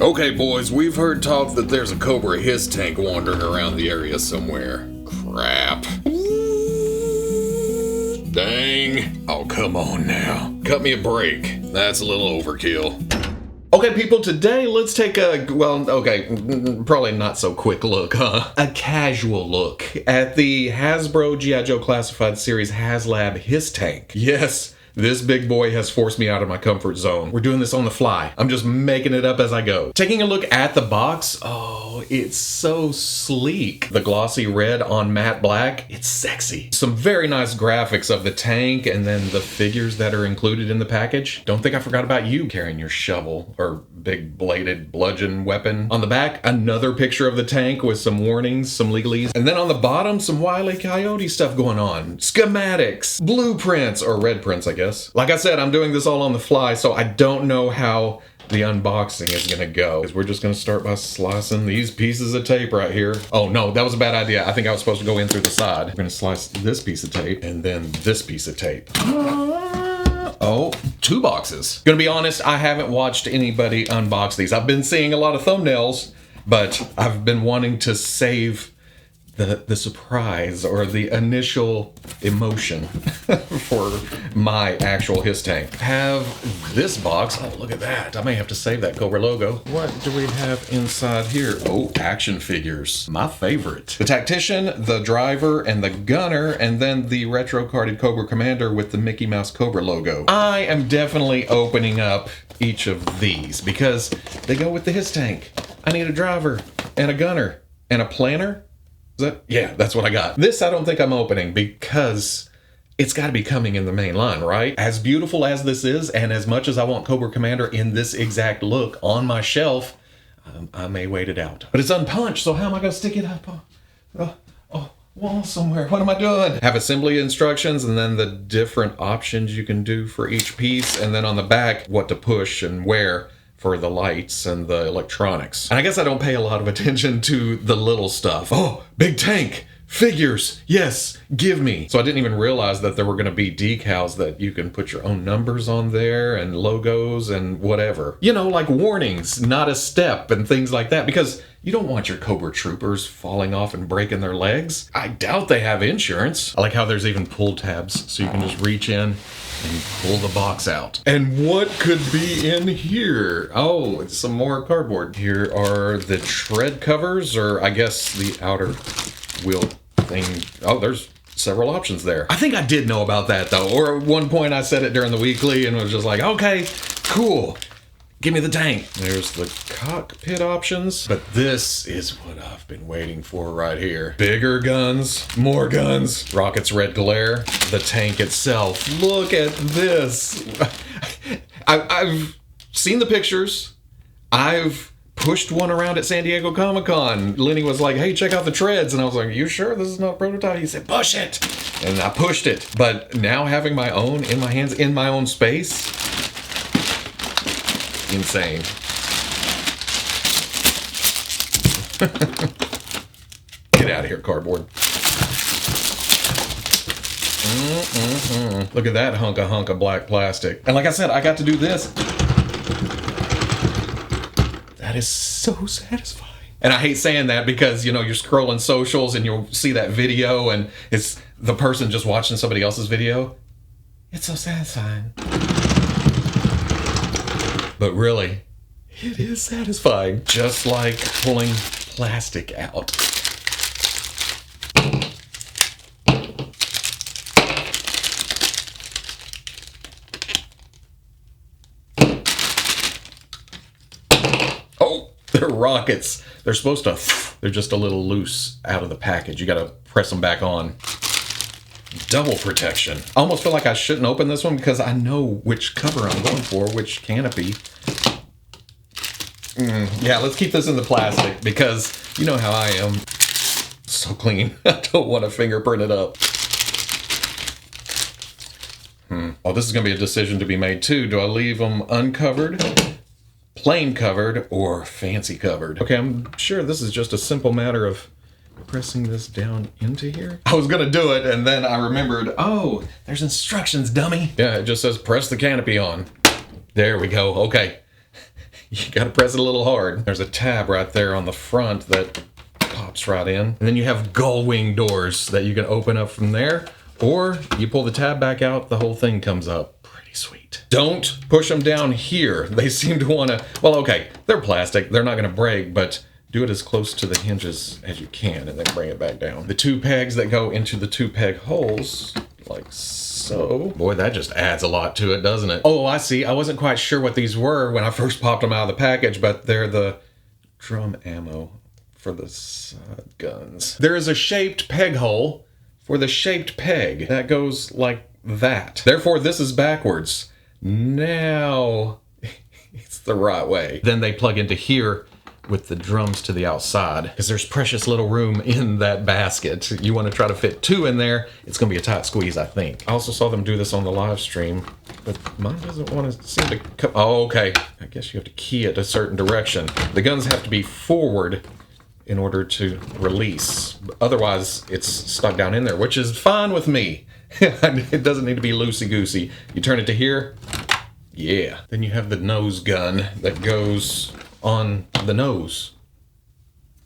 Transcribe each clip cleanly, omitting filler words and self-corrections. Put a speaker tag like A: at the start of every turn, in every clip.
A: Okay, boys, we've heard talk that there's a Cobra H.I.S. tank wandering around the area somewhere. Crap. Dang. Oh, come on now. Cut me a break. That's a little overkill. Okay, people, today let's take a, well, okay, probably not so quick look, huh? A casual look at the Hasbro G.I.Joe Classified Series HasLab H.I.S. tank. Yes, this big boy has forced me out of my comfort zone. We're doing this on the fly. I'm just making it up as I go. Taking a look at the box, oh, it's so sleek. The glossy red on matte black, it's sexy. Some very nice graphics of the tank and then the figures that are included in the package. Don't think I forgot about you carrying your shovel or big bladed bludgeon weapon. On the back, another picture of the tank with some warnings, some legalese. And then on the bottom, some Wile E. Coyote stuff going on. Schematics, blueprints, or red prints, I guess. Like I said, I'm doing this all on the fly, so I don't know how the unboxing is gonna go. Because we're just gonna start by slicing these pieces of tape right here. Oh no, that was a bad idea. I think I was supposed to go in through the side. We're gonna slice this piece of tape and then this piece of tape. Oh, 2 boxes. Gonna be honest, I haven't watched anybody unbox these. I've been seeing a lot of thumbnails, but I've been wanting to save the surprise or the initial emotion for my actual H.I.S. tank. Have this box. Oh, look at that. I may have to save that Cobra logo. What do we have inside here? Oh, action figures. My favorite. The Tactician, the Driver, and the Gunner, and then the retro-carded Cobra Commander with the Mickey Mouse Cobra logo. I am definitely opening up each of these because they go with the H.I.S. tank. I need a Driver and a Gunner and a Planner. Yeah, that's what I got. This I don't think I'm opening because it's got to be coming in the main line, right? As beautiful as this is, and as much as I want Cobra Commander in this exact look on my shelf, I may wait it out. But it's unpunched, so how am I going to stick it up wall somewhere? What am I doing? Have assembly instructions and then the different options you can do for each piece, and then on the back, what to push and where for the lights and the electronics. And I guess I don't pay a lot of attention to the little stuff. Oh, big tank, figures, yes, give me. So I didn't even realize that there were gonna be decals that you can put your own numbers on there and logos and whatever. You know, like warnings, not a step and things like that, because you don't want your Cobra troopers falling off and breaking their legs. I doubt they have insurance. I like how there's even pull tabs so you can just reach in and pull the box out. And what could be in here? Oh, it's some more cardboard. Here are the tread covers, or I guess the outer wheel thing. Oh, there's several options there. I think I did know about that though, or at one point I said it during the weekly and was just like, okay, cool. Give me the tank. There's the cockpit options, but this is what I've been waiting for right here. Bigger guns, more guns, rockets red glare, the tank itself. Look at this. I've seen the pictures. I've pushed one around at San Diego Comic-Con. Lenny was like, hey, check out the treads. And I was like, you sure this is not a prototype? He said, push it. And I pushed it. But now having my own in my hands, in my own space, insane. Get out of here, cardboard. Look at that hunk of black plastic. And like I said, I got to do this. That is so satisfying. And I hate saying that because, you know, you're scrolling socials and you'll see that video and it's the person just watching somebody else's video. It's so satisfying. But really, it is satisfying. Just like pulling plastic out. Oh, they're rockets. They're supposed to, they're just a little loose out of the package. You gotta press them back on. Double protection. I almost feel like I shouldn't open this one because I know which cover I'm going for, which canopy. Yeah, let's keep this in the plastic because you know how I am. So clean. I don't want to fingerprint it up. Oh, this is going to be a decision to be made too. Do I leave them uncovered, plain covered, or fancy covered? Okay, I'm sure this is just a simple matter of pressing this down into here. I was gonna do it and then I remembered, oh, there's instructions, dummy. Yeah, it just says press the canopy on. There we go. Okay. You gotta press it a little hard. There's a tab right there on the front that pops right in. And then you have gull wing doors that you can open up from there, or you pull the tab back out, the whole thing comes up. Pretty sweet. Don't push them down here. They seem to wanna, well, okay, they're plastic, they're not gonna break, but do it as close to the hinges as you can and then bring it back down. The 2 pegs that go into the 2 peg holes, like so. Boy, that just adds a lot to it, doesn't it? Oh, I see. I wasn't quite sure what these were when I first popped them out of the package, but they're the drum ammo for the side guns. There is a shaped peg hole for the shaped peg that goes like that. Therefore, this is backwards. Now, it's the right way. Then they plug into here with the drums to the outside, because there's precious little room in that basket. You want to try to fit 2 in there. It's going to be a tight squeeze, I think. I also saw them do this on the live stream, but mine doesn't want to seem to come. Oh, okay. I guess you have to key it a certain direction. The guns have to be forward in order to release. Otherwise, it's stuck down in there, which is fine with me. It doesn't need to be loosey-goosey. You turn it to here. Yeah. Then you have the nose gun that goes on the nose.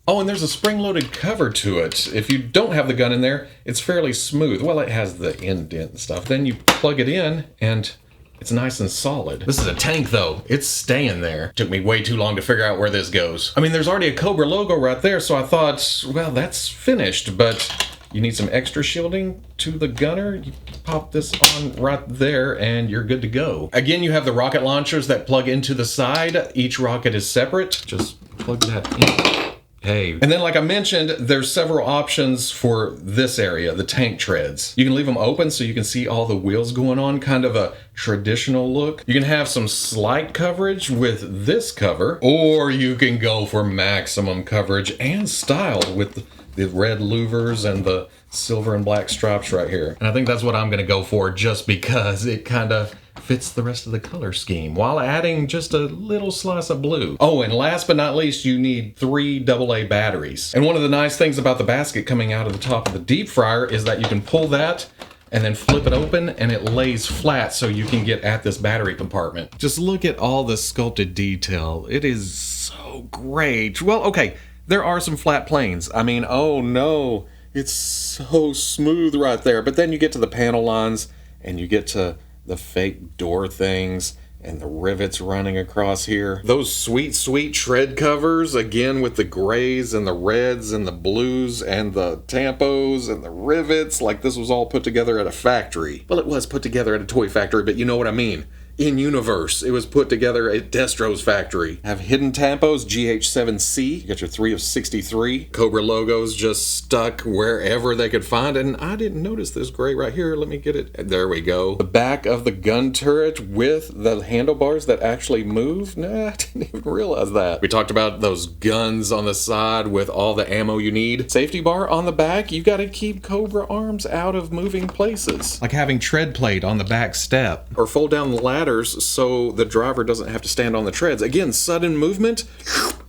A: Oh, and there's a spring-loaded cover to it. If you don't have the gun in there, it's fairly smooth. Well, it has the indent and stuff. Then you plug it in, and it's nice and solid. This is a tank, though. It's staying there. Took me way too long to figure out where this goes. I mean, there's already a Cobra logo right there, so I thought, well, that's finished, but you need some extra shielding to the gunner. You pop this on right there and you're good to go. Again, you have the rocket launchers that plug into the side. Each rocket is separate. Just plug that in. Hey. And then, like I mentioned, there's several options for this area, the tank treads. You can leave them open so you can see all the wheels going on, kind of a traditional look. You can have some slight coverage with this cover, or you can go for maximum coverage and style with the red louvers and the silver and black stripes right here. And I think that's what I'm gonna go for, just because it kind of fits the rest of the color scheme while adding just a little slice of blue. Oh, and last but not least, you need 3 AA batteries. And one of the nice things about the basket coming out of the top of the deep fryer is that you can pull that and then flip it open and it lays flat so you can get at this battery compartment. Just look at all the sculpted detail. It is so great. Well, okay, there are some flat planes. I mean, oh no, it's so smooth right there. But then you get to the panel lines and you get to the fake door things and the rivets running across here. Those sweet, sweet tread covers, again with the grays and the reds and the blues and the tampos and the rivets, like this was all put together at a factory. Well, it was put together at a toy factory, but you know what I mean. In universe, it was put together at Destro's factory. Have hidden tampos, GH7C. You got your 3 of 63. Cobra logos just stuck wherever they could find. And I didn't notice this gray right here. Let me get it. There we go. The back of the gun turret with the handlebars that actually move. Nah, I didn't even realize that. We talked about those guns on the side with all the ammo you need. Safety bar on the back. You got to keep Cobra arms out of moving places. Like having tread plate on the back step. Or fold down the ladder so the driver doesn't have to stand on the treads. Again, sudden movement,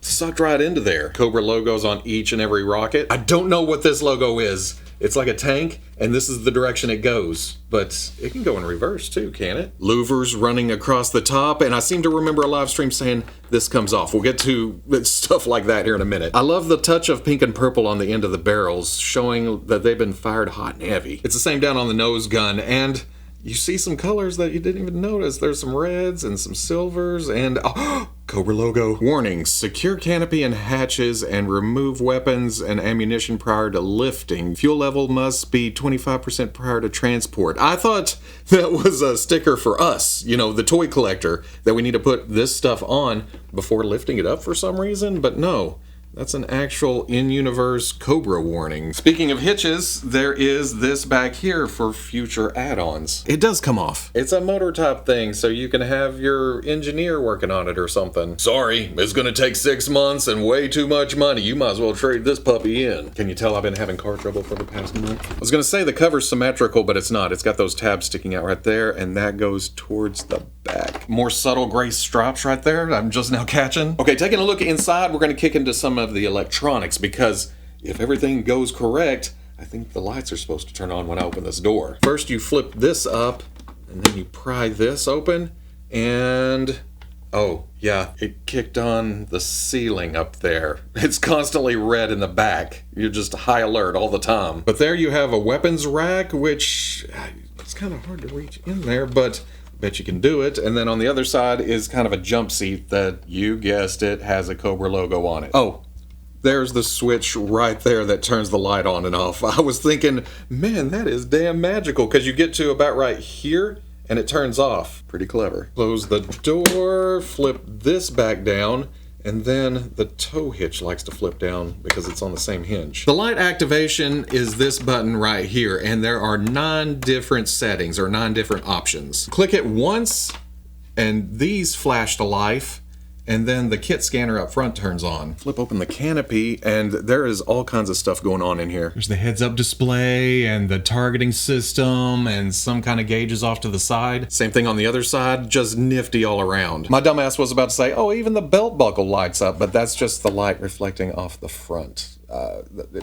A: sucked right into there. Cobra logos on each and every rocket. I don't know what this logo is. It's like a tank, and this is the direction it goes. But it can go in reverse too, can it? Louvers running across the top, and I seem to remember a live stream saying this comes off. We'll get to stuff like that here in a minute. I love the touch of pink and purple on the end of the barrels, showing that they've been fired hot and heavy. It's the same down on the nose gun, and you see some colors that you didn't even notice. There's some reds and some silvers and Cobra logo. Warnings: secure canopy and hatches and remove weapons and ammunition prior to lifting. Fuel level must be 25% prior to transport. I thought that was a sticker for us, you know, the toy collector, that we need to put this stuff on before lifting it up for some reason, but no. That's an actual in-universe Cobra warning. Speaking of hitches, there is this back here for future add-ons. It does come off. It's a motor top thing, so you can have your engineer working on it or something. Sorry, it's gonna take 6 months and way too much money. You might as well trade this puppy in. Can you tell I've been having car trouble for the past month? I was gonna say the cover's symmetrical, but it's not. It's got those tabs sticking out right there, and that goes towards the back. More subtle gray stripes right there I'm just now catching. Okay, taking a look inside, we're gonna kick into some of the electronics, because if everything goes correct, I think the lights are supposed to turn on when I open this door. First you flip this up and then you pry this open, and Oh, yeah, it kicked on the ceiling up there. It's constantly red in the back. You're just high alert all the time. But there you have a weapons rack, which it's kind of hard to reach in there, but I bet you can do it. And then on the other side is kind of a jump seat that, you guessed it, has a Cobra logo on it. Oh, there's the switch right there that turns the light on and off. I was thinking, man, that is damn magical, because you get to about right here, and it turns off. Pretty clever. Close the door, flip this back down, and then the tow hitch likes to flip down because it's on the same hinge. The light activation is this button right here, and there are 9 different settings, or 9 different options. Click it once, and these flash to life, and then the kit scanner up front turns on. Flip open the canopy, and there is all kinds of stuff going on in here. There's the heads-up display, and the targeting system, and some kind of gauges off to the side. Same thing on the other side, just nifty all around. My dumbass was about to say, oh, even the belt buckle lights up, but that's just the light reflecting off the front.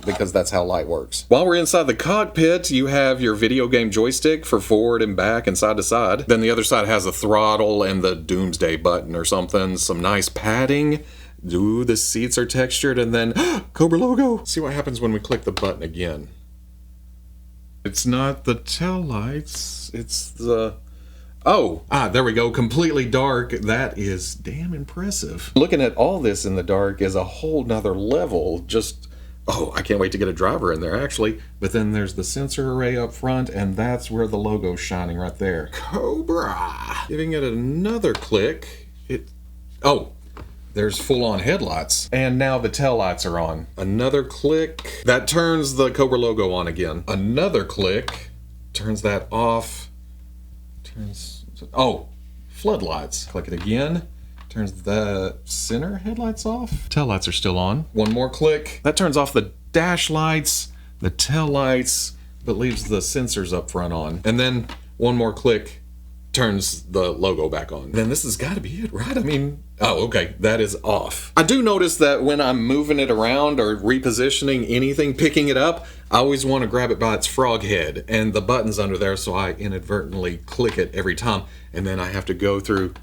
A: Because that's how light works. While we're inside the cockpit, you have your video game joystick for forward and back and side to side. Then the other side has a throttle and the doomsday button or something. Some nice padding. Ooh, the seats are textured, and then Cobra logo. See what happens when we click the button again. It's not the tail lights, it's the... Oh, there we go, completely dark. That is damn impressive. Looking at all this in the dark is a whole nother level. Just, oh, I can't wait to get a driver in there, actually. But then there's the sensor array up front, and that's where the logo's shining right there. Cobra! Giving it another click, oh, there's full-on headlights. And now the tail lights are on. Another click, that turns the Cobra logo on again. Another click, turns that off. Oh, floodlights. Click it again. Turns the center headlights off. Tail lights are still on. One more click. That turns off the dash lights, the tail lights, but leaves the sensors up front on. And then one more click turns the logo back on. Then this has got to be it, right? I mean, oh, okay, that is off. I do notice that when I'm moving it around or repositioning anything, picking it up, I always want to grab it by its frog head, and the button's under there, so I inadvertently click it every time, and then I have to go through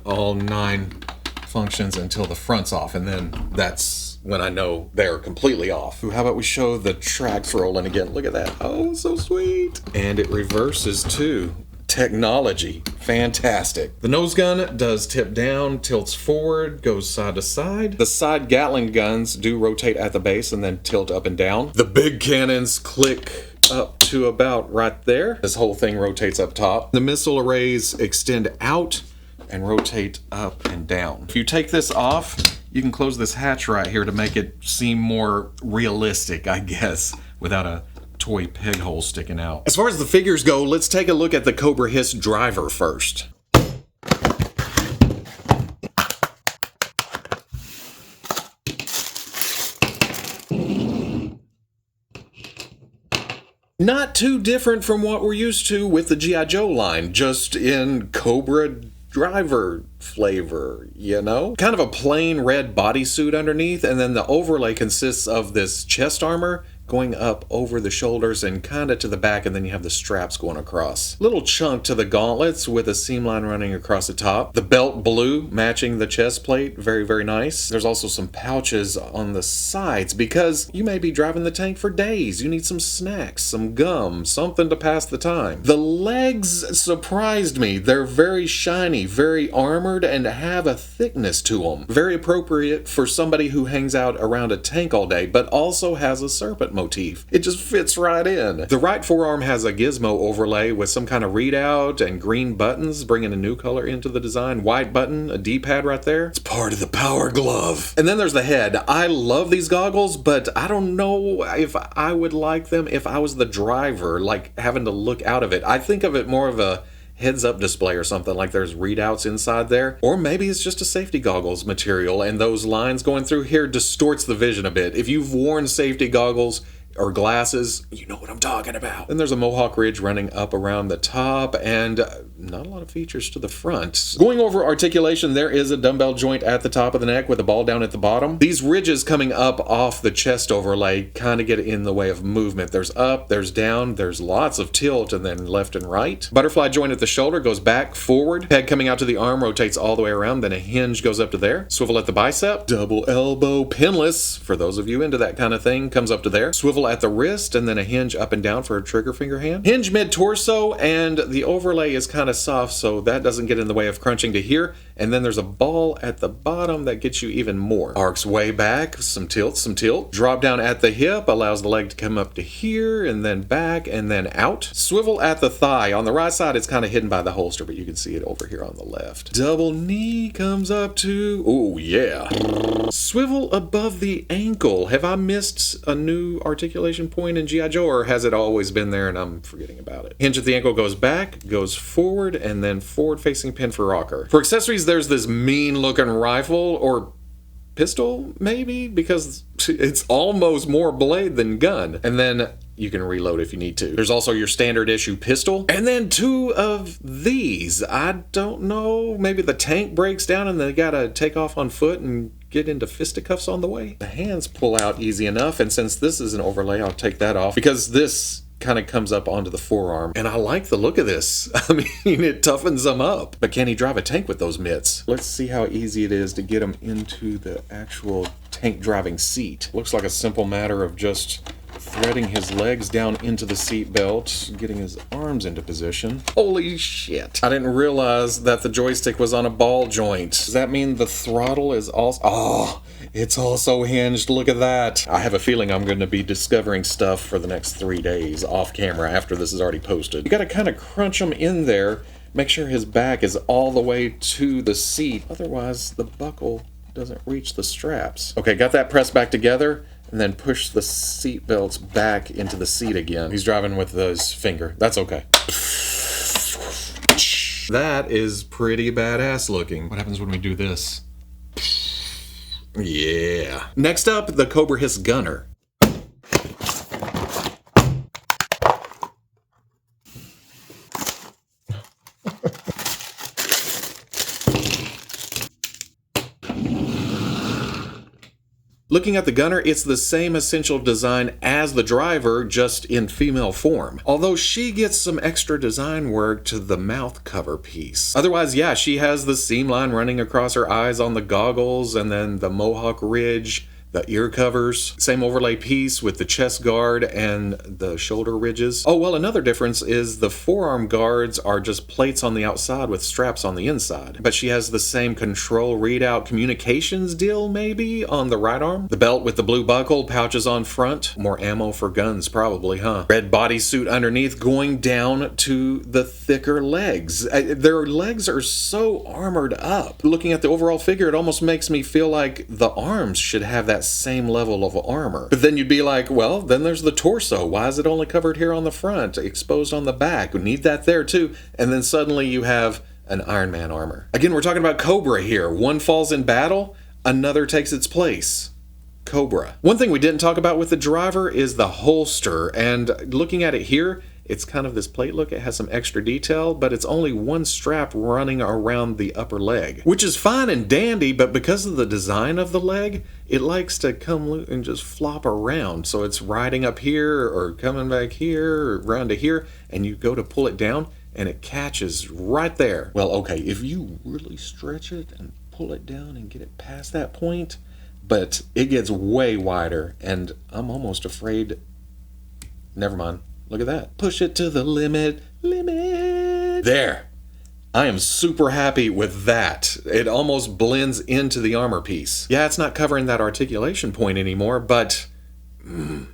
A: all 9 functions until the front's off, and then that's when I know they're completely off. Ooh, how about we show the tracks rolling again? Look at that. Oh, so sweet. And it reverses too. Technology. Fantastic. The nose gun does tip down, tilts forward, goes side to side. The side Gatling guns do rotate at the base and then tilt up and down. The big cannons click up to about right there. This whole thing rotates up top. The missile arrays extend out and rotate up and down. If you take this off, you can close this hatch right here to make it seem more realistic, I guess, without a toy peg hole sticking out. As far as the figures go, let's take a look at the Cobra H.I.S.S driver first. Not too different from what we're used to with the G.I.Joe line, just in Cobra driver flavor, you know? Kind of a plain red bodysuit underneath, and then the overlay consists of this chest armor going up over the shoulders and kind of to the back, and then you have the straps going across. Little chunk to the gauntlets with a seam line running across the top. The belt blue matching the chest plate, very, very nice. There's also some pouches on the sides because you may be driving the tank for days. You need some snacks, some gum, something to pass the time. The legs surprised me. They're very shiny, very armored, and have a thickness to them. Very appropriate for somebody who hangs out around a tank all day, but also has a serpent motif. It just fits right in. The right forearm has a gizmo overlay with some kind of readout and green buttons, bringing a new color into the design. White button, a D-pad right there. It's part of the power glove. And then there's the head. I love these goggles, but I don't know if I would like them if I was the driver, like having to look out of it. I think of it more of a heads-up display or something, like there's readouts inside there. Or maybe it's just a safety goggles material and those lines going through here distorts the vision a bit. If you've worn safety goggles or glasses, you know what I'm talking about. Then there's a mohawk ridge running up around the top, and not a lot of features to the front. Going over articulation, there is a dumbbell joint at the top of the neck with a ball down at the bottom. These ridges coming up off the chest overlay kind of get in the way of movement. There's up, there's down, there's lots of tilt, and then left and right. Butterfly joint at the shoulder goes back, forward. Peg coming out to the arm rotates all the way around, then a hinge goes up to there. Swivel at the bicep, double elbow pinless, for those of you into that kind of thing, comes up to there. Swivel at the wrist, and then a hinge up and down for a trigger finger hand. Hinge mid-torso, and the overlay is kind of soft, so that doesn't get in the way of crunching to here. And then there's a ball at the bottom that gets you even more. Arcs way back, some tilt, some tilt. Drop down at the hip, allows the leg to come up to here, and then back, and then out. Swivel at the thigh. On the right side, it's kind of hidden by the holster, but you can see it over here on the left. Double knee comes up to, oh yeah. Swivel above the ankle. Have I missed a new articulation point in G.I. Joe, or has it always been there and I'm forgetting about it? Hinge at the ankle goes back, goes forward, and then forward facing pin for rocker. For accessories, there's this mean looking rifle, or pistol maybe, because it's almost more blade than gun. And then you can reload if you need to. There's also your standard issue pistol. And then two of these. I don't know, maybe the tank breaks down and they gotta take off on foot and get into fisticuffs on the way. The hands pull out easy enough, and since this is an overlay, I'll take that off because this kind of comes up onto the forearm. And I like the look of this. I mean, it toughens them up. But can he drive a tank with those mitts? Let's see how easy it is to get him into the actual tank driving seat. Looks like a simple matter of just threading his legs down into the seat belt, getting his arms into position. Holy shit. I didn't realize that the joystick was on a ball joint. Does that mean the throttle is also... Oh, it's also hinged. Look at that. I have a feeling I'm going to be discovering stuff for the next 3 days off camera after this is already posted. You got to kind of crunch him in there. Make sure his back is all the way to the seat. Otherwise, the buckle doesn't reach the straps. Okay, got that pressed back together. And then push the seat belts back into the seat again. He's driving with his finger. That's okay. That is pretty badass looking. What happens when we do this? Yeah. Next up, the Cobra H.I.S.S gunner. Looking at the gunner, it's the same essential design as the driver, just in female form. Although she gets some extra design work to the mouth cover piece. Otherwise, yeah, she has the seam line running across her eyes on the goggles, and then the mohawk ridge, the ear covers, same overlay piece with the chest guard and the shoulder ridges. Oh, well, another difference is the forearm guards are just plates on the outside with straps on the inside. But she has the same control readout communications deal, maybe, on the right arm. The belt with the blue buckle, pouches on front. More ammo for guns, probably, huh? Red bodysuit underneath going down to the thicker legs. Their legs are so armored up. Looking at the overall figure, it almost makes me feel like the arms should have that same level of armor. But then you'd be like, well, then there's the torso. Why is it only covered here on the front, exposed on the back? We need that there too. And then suddenly you have an Iron Man armor. Again, we're talking about Cobra here. One falls in battle, another takes its place. Cobra. One thing we didn't talk about with the driver is the holster, and looking at it here, it's kind of this plate look. It has some extra detail, but it's only one strap running around the upper leg, which is fine and dandy, but because of the design of the leg, it likes to come loose and just flop around. So it's riding up here or coming back here or around to here, and you go to pull it down and it catches right there. Well, okay, if you really stretch it and pull it down and get it past that point, but it gets way wider, and I'm almost afraid, never mind. Look at that. Push it to the limit. There. I am super happy with that. It almost blends into the armor piece. Yeah, it's not covering that articulation point anymore, but...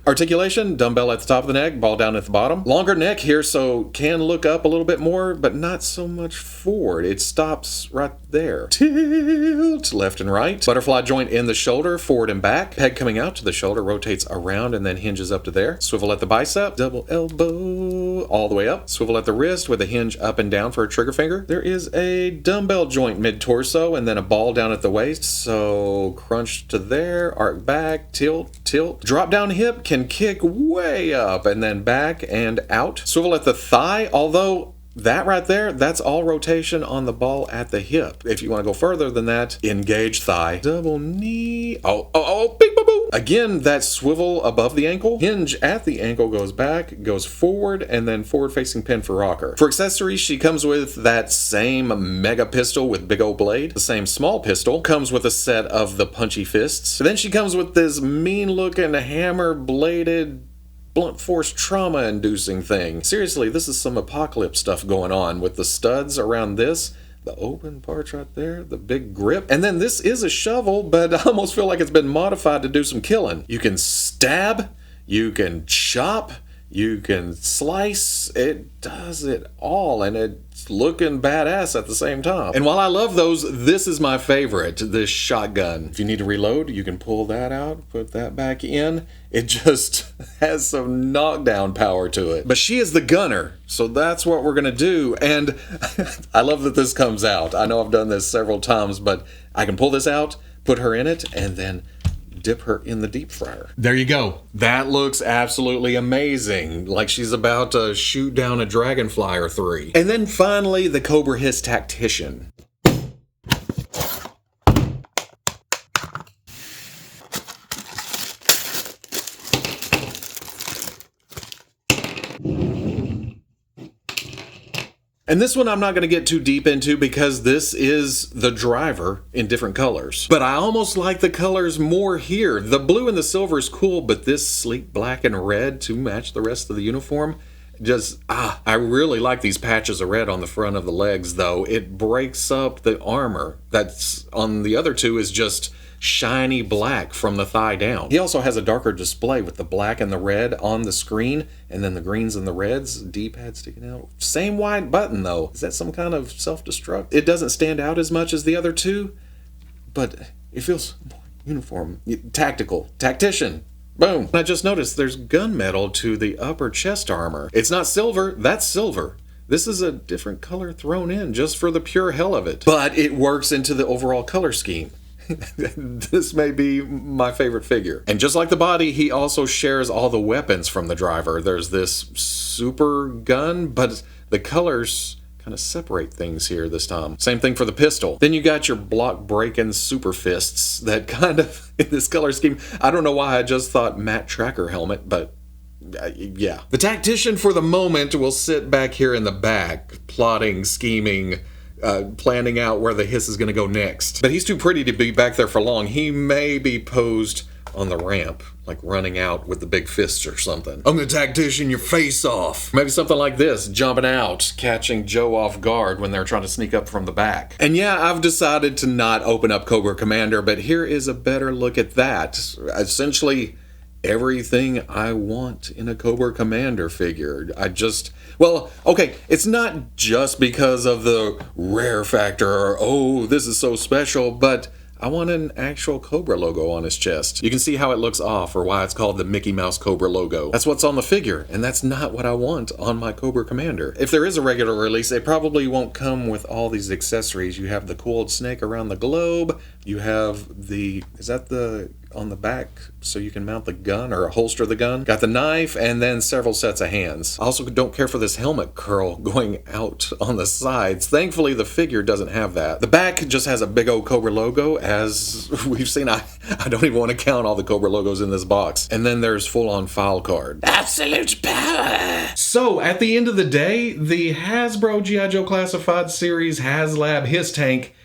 A: Articulation, dumbbell at the top of the neck, ball down at the bottom. Longer neck here, so can look up a little bit more, but not so much forward. It stops right there. Tilt left and right. Butterfly joint in the shoulder, forward and back. Peg coming out to the shoulder, rotates around and then hinges up to there. Swivel at the bicep, double elbow, all the way up. Swivel at the wrist with a hinge up and down for a trigger finger. There is a dumbbell joint mid-torso and then a ball down at the waist, so crunch to there, arc back, tilt, tilt. Drop down hip can kick way up and then back and out. Swivel at the thigh, although that right there, that's all rotation on the ball at the hip. If you want to go further than that, engage thigh. Double knee. Big boo. Again, that swivel above the ankle. Hinge at the ankle goes back, goes forward, and then forward facing pin for rocker. For accessories, she comes with that same mega pistol with big old blade. The same small pistol comes with a set of the punchy fists. Then she comes with this mean looking hammer bladed blunt force trauma inducing thing. Seriously, this is some apocalypse stuff going on with the studs around this, the open parts right there, the big grip. And then this is a shovel, but I almost feel like it's been modified to do some killing. You can stab, you can chop, you can slice. It does it all, and it's looking badass at the same time. And while I love those, this is my favorite, this shotgun. If you need to reload, you can pull that out, put that back in. It just has some knockdown power to it. But she is the gunner, so that's what we're gonna do. And I love that this comes out. I know I've done this several times, but I can pull this out, put her in it, and then dip her in the deep fryer. There you go. That looks absolutely amazing. Like she's about to shoot down a dragonfly or three. And then finally, the Cobra H.I.S.S Tactician. And this one I'm not going to get too deep into because this is the driver in different colors. But I almost like the colors more here. The blue and the silver is cool, but this sleek black and red to match the rest of the uniform, I really like these patches of red on the front of the legs though. It breaks up the armor. That's on the other two is just shiny black from the thigh down. He also has a darker display with the black and the red on the screen, and then the greens and the reds, D-pad sticking out. Same white button though. Is that some kind of self-destruct? It doesn't stand out as much as the other two, but it feels more uniform. Tactical. Tactician. Boom. I just noticed there's gunmetal to the upper chest armor. It's not silver, that's silver. This is a different color thrown in just for the pure hell of it. But it works into the overall color scheme. This may be my favorite figure. And just like the body, he also shares all the weapons from the driver. There's this super gun, but the colors kind of separate things here this time. Same thing for the pistol. Then you got your block breaking super fists that kind of, in this color scheme, I don't know why I just thought matte tracker helmet, but yeah. The Tactician for the moment will sit back here in the back, plotting, scheming, planning out where the H.I.S.S is going to go next. But he's too pretty to be back there for long. He may be posed on the ramp, like running out with the big fists or something. I'm the Tactician your face off. Maybe something like this, jumping out, catching Joe off guard when they're trying to sneak up from the back. And yeah, I've decided to not open up Cobra Commander, but here is a better look at that. Essentially, everything I want in a Cobra Commander figure. Well, okay, it's not just because of the rare factor or, oh, this is so special, but I want an actual Cobra logo on his chest. You can see how it looks off, or why it's called the Mickey Mouse Cobra logo. That's what's on the figure, and that's not what I want on my Cobra Commander. If there is a regular release, it probably won't come with all these accessories. You have the coiled snake around the globe, you have the, is that the, on the back so you can mount the gun or holster the gun. Got the knife and then several sets of hands. I also don't care for this helmet curl going out on the sides. Thankfully the figure doesn't have that. The back just has a big old Cobra logo. As we've seen, I don't even want to count all the Cobra logos in this box. And then there's full-on file card. Absolute power! So at the end of the day, the Hasbro G.I. Joe Classified Series HasLab H.I.S.S tank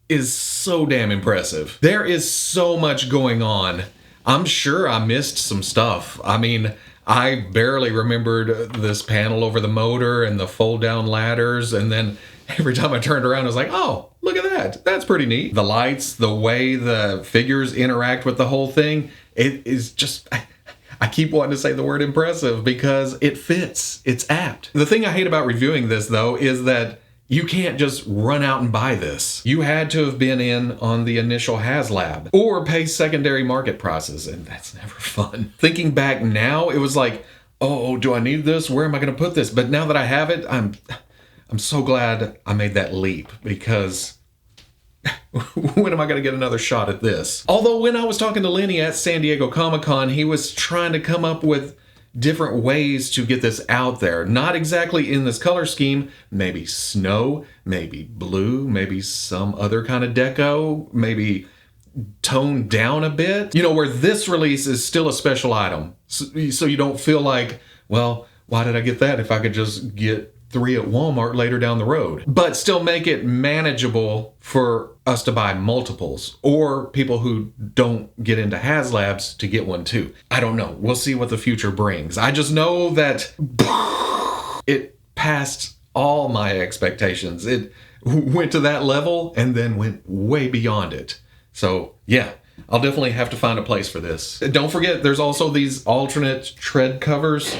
A: is so damn impressive. There is so much going on. I'm sure I missed some stuff. I mean, I barely remembered this panel over the motor and the fold down ladders, and then every time I turned around I was like, oh, look at that. That's pretty neat. The lights, the way the figures interact with the whole thing, it is just, I keep wanting to say the word impressive because it fits. It's apt. The thing I hate about reviewing this though is that you can't just run out and buy this. You had to have been in on the initial HasLab or pay secondary market prices, and that's never fun. Thinking back now, it was like, oh, do I need this? Where am I going to put this? But now that I have it, I'm so glad I made that leap because when am I going to get another shot at this? Although when I was talking to Lenny at San Diego Comic-Con, he was trying to come up with different ways to get this out there. Not exactly in this color scheme. Maybe snow, maybe blue, maybe some other kind of deco, maybe toned down a bit. You know, where this release is still a special item. So you don't feel like, well, why did I get that if I could just get 3 at Walmart later down the road? But still make it manageable for us to buy multiples, or people who don't get into HasLabs to get one too. I don't know. We'll see what the future brings. I just know that it passed all my expectations. It went to that level and then went way beyond it. So yeah, I'll definitely have to find a place for this. Don't forget, there's also these alternate tread covers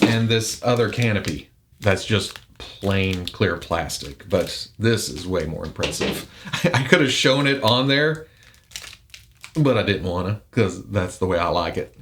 A: and this other canopy that's just plain clear plastic, but this is way more impressive. I could have shown it on there, but I didn't want to, because that's the way I like it.